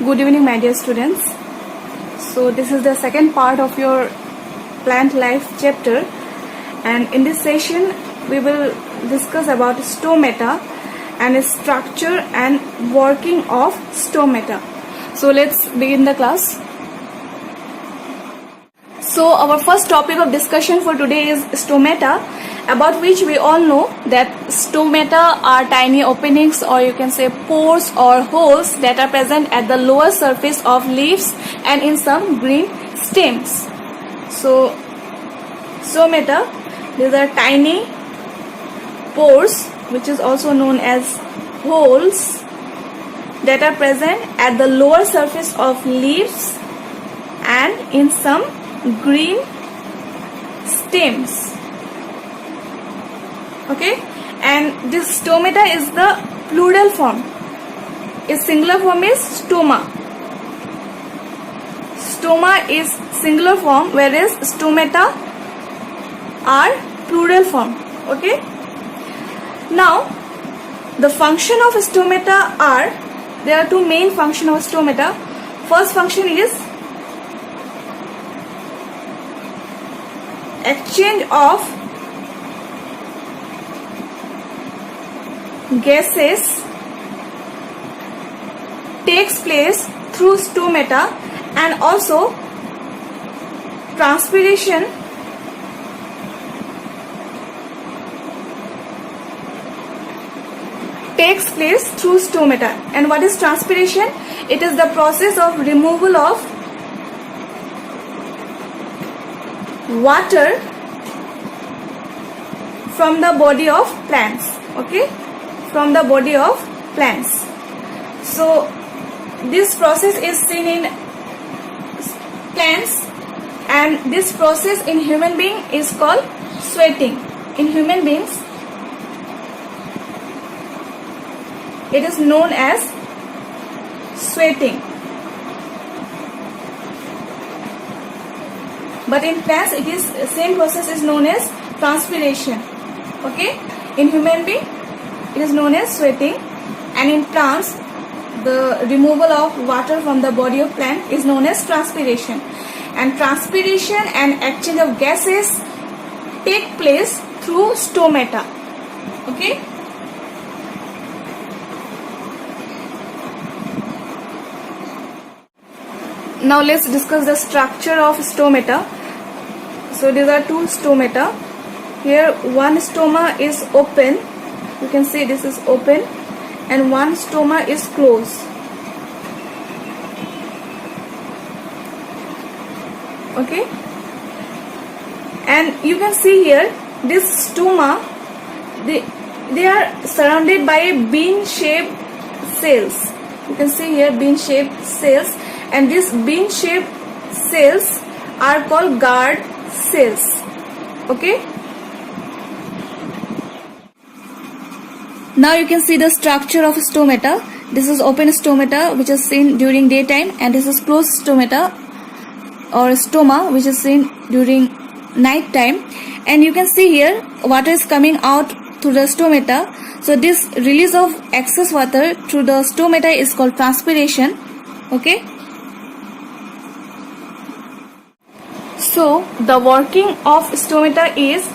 Good evening, my dear students. So this is the second part of your plant life chapter, and in this session we will discuss about stomata and its structure and working of stomata. So let's begin the class. So our first topic of discussion for today is stomata, about which we all know that stomata are tiny openings, or you can say pores or holes, that are present at the lower surface of leaves and in some green stems. So stomata, these are tiny pores, which is also known as holes, that are present at the lower surface of leaves and in some green stems. Okay, and this stomata is the plural form. Its singular form is stoma. Stoma is singular form, whereas stomata are plural form. Okay, now the function of stomata are, there are two main functions of stomata. First function is exchange of gases takes place through stomata, and also transpiration takes place through stomata. And what is transpiration? It is the process of removal of water from the body of plants. Okay, from the body of plants. So this process is seen in plants, and this process in human being is called sweating. In human beings it is known as sweating, but in plants it is same process is known as transpiration. Okay, in human being it is known as sweating, and in plants the removal of water from the body of plant is known as transpiration. And transpiration and exchange of gases take place through stomata. Okay, now let's discuss the structure of stomata. So these are two stomata. Here one stoma is open, you can see this is open, and one stoma is closed. Okay, and you can see here this stoma, they are surrounded by bean shaped cells. You can see here bean shaped cells, and these bean shaped cells are called guard cells. Okay, now you can see the structure of stomata. This is open stomata, which is seen during daytime, and this is closed stomata or stoma, which is seen during night time. And you can see here water is coming out through the stomata. So this release of excess water through the stomata is called transpiration. Okay, so the working of stomata is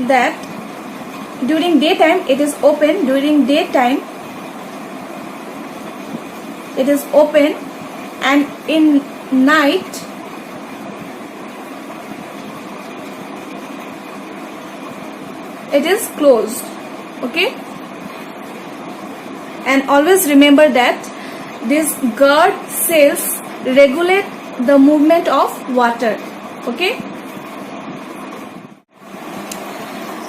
that during daytime it is open, during daytime it is open, and in night it is closed. Okay, and always remember that these guard cells regulate the movement of water. Okay,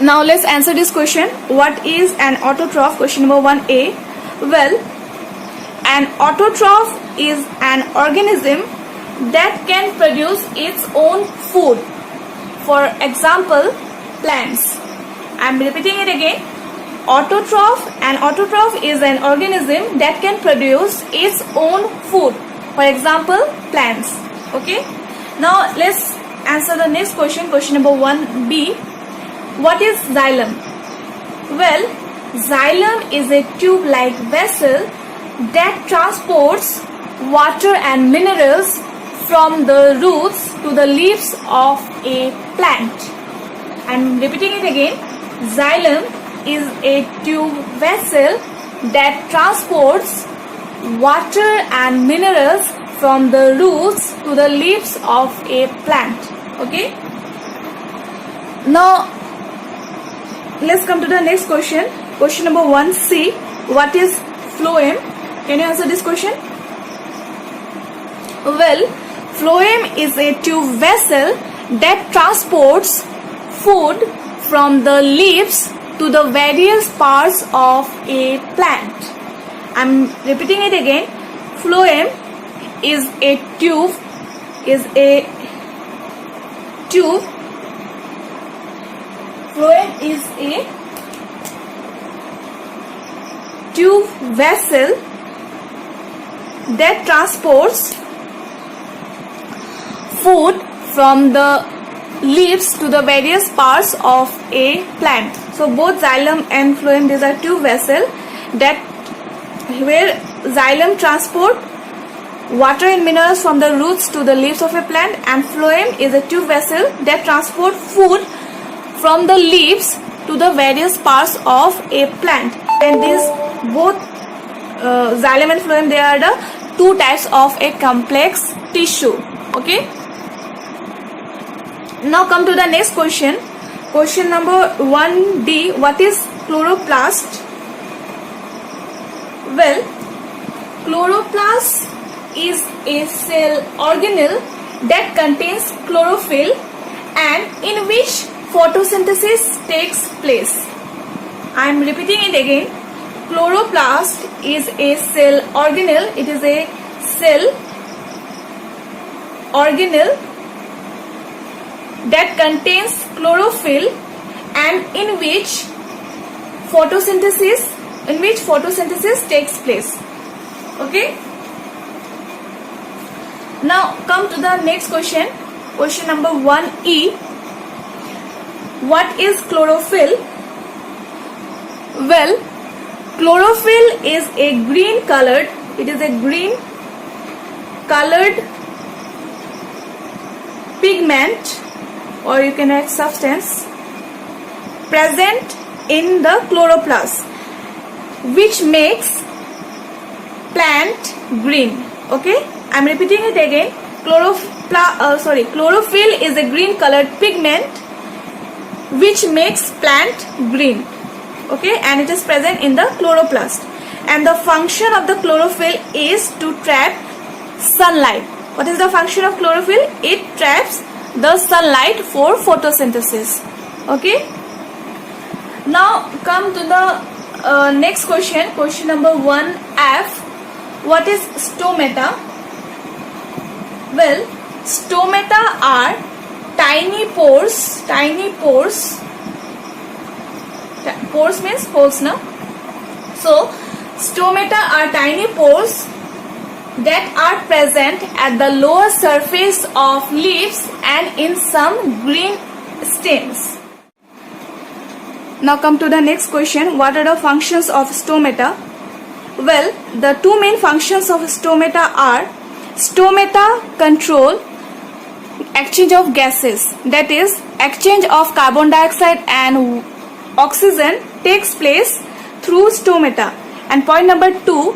now let's answer this question. What is an autotroph? Question number 1A. Well, an autotroph is an organism that can produce its own food. For example, plants. I am repeating it again. Autotroph. An autotroph is an organism that can produce its own food. For example, plants. Okay. Now let's answer the next question. Question number 1B. What is xylem? Well, xylem is a tube-like vessel that transports water and minerals from the roots to the leaves of a plant. I'm repeating it again. Xylem is a tube vessel that transports water and minerals from the roots to the leaves of a plant. Okay. Now let's come to the next question. Question number 1C. What is phloem? Can you answer this question? Well, phloem is a tube vessel that transports food from the leaves to the various parts of a plant. I'm repeating it again. Phloem is a tube Phloem is a tube vessel that transports food from the leaves to the various parts of a plant. So both xylem and phloem, these are tube vessels that where xylem transport water and minerals from the roots to the leaves of a plant, and phloem is a tube vessel that transport food from the leaves to the various parts of a plant. And these both xylem and phloem, they are the two types of a complex tissue. Okay. Now come to the next question. Question number 1D. What is chloroplast? Well, chloroplast is a cell organelle that contains chlorophyll and in which photosynthesis takes place. I am repeating it again. Chloroplast is a cell organelle. It is a cell organelle that contains chlorophyll and in which photosynthesis takes place. Okay. Now come to the next question. Question number 1E. What is chlorophyll? Well, chlorophyll is a green colored pigment, or you can write substance, present in the chloroplast, which makes plant green. Okay, I'm repeating it again. Chlorophyll is a green colored pigment which makes plant green. Okay, and it is present in the chloroplast, and the function of the chlorophyll is to trap sunlight. What is the function of chlorophyll? It traps the sunlight for photosynthesis. Okay. Now come to the next question. Question number 1F. What is stomata? Well, stomata are tiny pores. Pores means holes, no? So stomata are tiny pores that are present at the lower surface of leaves and in some green stems. Now come to the next question. What are the functions of stomata? Well, the two main functions of stomata are: stomata control exchange of gases, that is, exchange of carbon dioxide and oxygen takes place through stomata. And point number 2,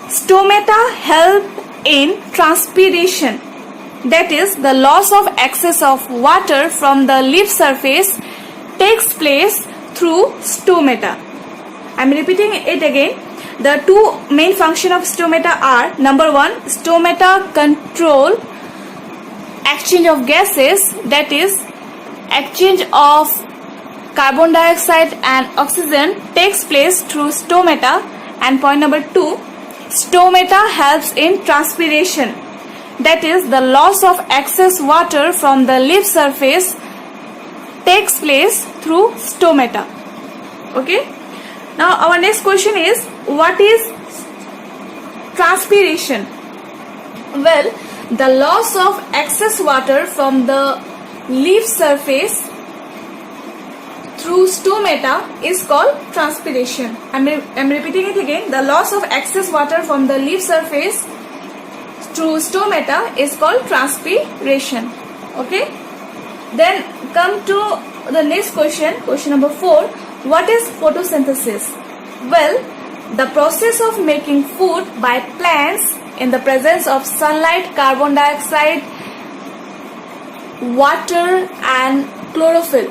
stomata help in transpiration, that is, the loss of excess of water from the leaf surface takes place through stomata. I am repeating it again. The two main functions of stomata are: number 1, stomata control exchange of gases, that is, exchange of carbon dioxide and oxygen takes place through stomata. And point number 2, stomata helps in transpiration, that is, the loss of excess water from the leaf surface takes place through stomata. Okay. Now our next question is, what is transpiration? Well, the loss of excess water from the leaf surface through stomata is called transpiration. I'm repeating it again. The loss of excess water from the leaf surface through stomata is called transpiration. Okay. Then come to the next question. Question number 4. What is photosynthesis? Well, the process of making food by plants in the presence of sunlight, carbon dioxide, water and chlorophyll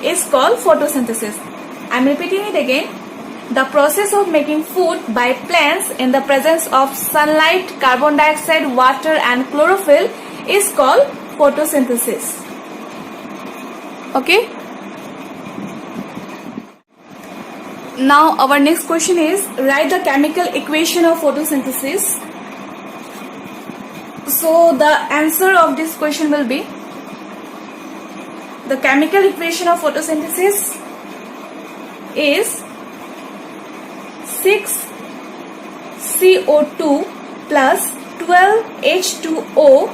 is called photosynthesis. I am repeating it again. The process of making food by plants in the presence of sunlight, carbon dioxide, water and chlorophyll is called photosynthesis. Okay. Now our next question is, write the chemical equation of photosynthesis. So the answer of this question will be, the chemical equation of photosynthesis is 6CO2 plus 12H2O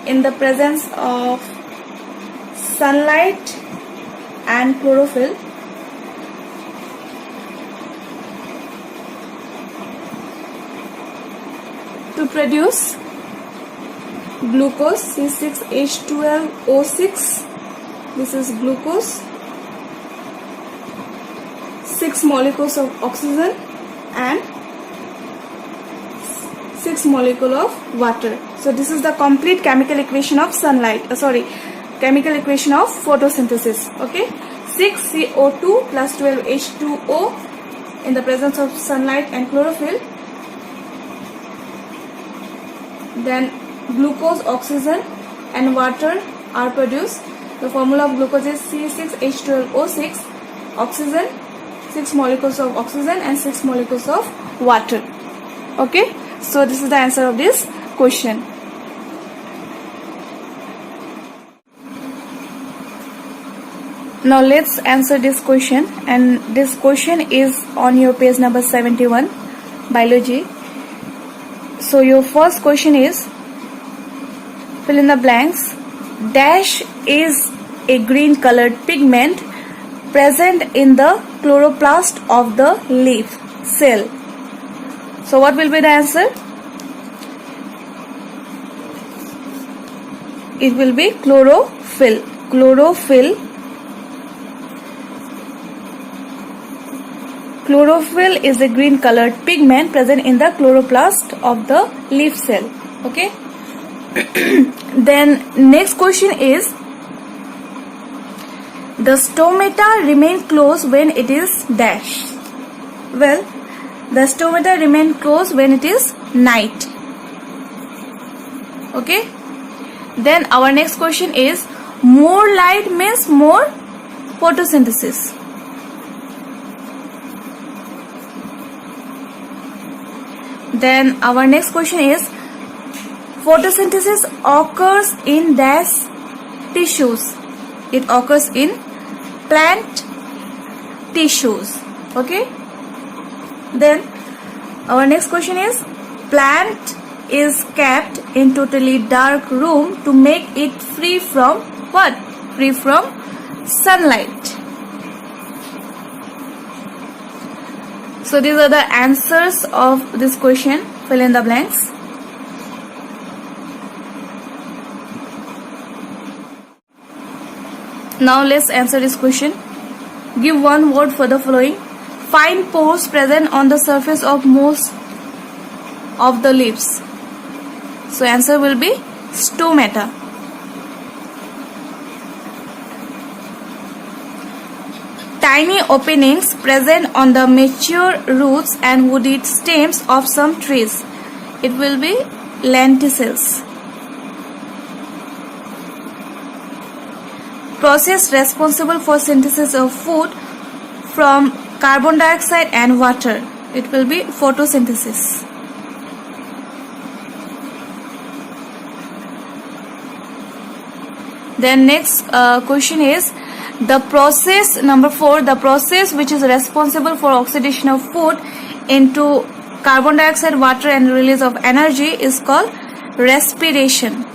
in the presence of sunlight and chlorophyll to produce glucose, C6H12O6. This is glucose, 6 molecules of oxygen and 6 molecules of water. So this is the complete chemical equation of chemical equation of photosynthesis. Okay, 6CO2 plus 12H2O in the presence of sunlight and chlorophyll. Then glucose, oxygen and water are produced. The formula of glucose is C6H12O6, oxygen, 6 molecules of oxygen and 6 molecules of water. Okay, so this is the answer of this question. Now let's answer this question, and this question is on your page number 71, biology. So your first question is, fill in the blanks. Dash is a green colored pigment present in the chloroplast of the leaf cell. So what will be the answer? It will be chlorophyll. Chlorophyll is a green colored pigment present in the chloroplast of the leaf cell. Okay. Then next question is, the stomata remain closed when it is dash. Well, the stomata remain closed when it is night. Okay. Then our next question is, more light means more photosynthesis. Then our next question is, photosynthesis occurs in dash tissues. It occurs in plant tissues. Okay. Then our next question is, plant is kept in totally dark room to make it free from what? Free from sunlight. So these are the answers of this question. Fill in the blanks. Now let's answer this question. Give one word for the following. Find pores present on the surface of most of the leaves. So answer will be stomata. Tiny openings present on the mature roots and woody stems of some trees. It will be lenticels. Process responsible for synthesis of food from carbon dioxide and water. It will be photosynthesis. Then next question is, the process number 4, the process which is responsible for oxidation of food into carbon dioxide, water and release of energy is called respiration.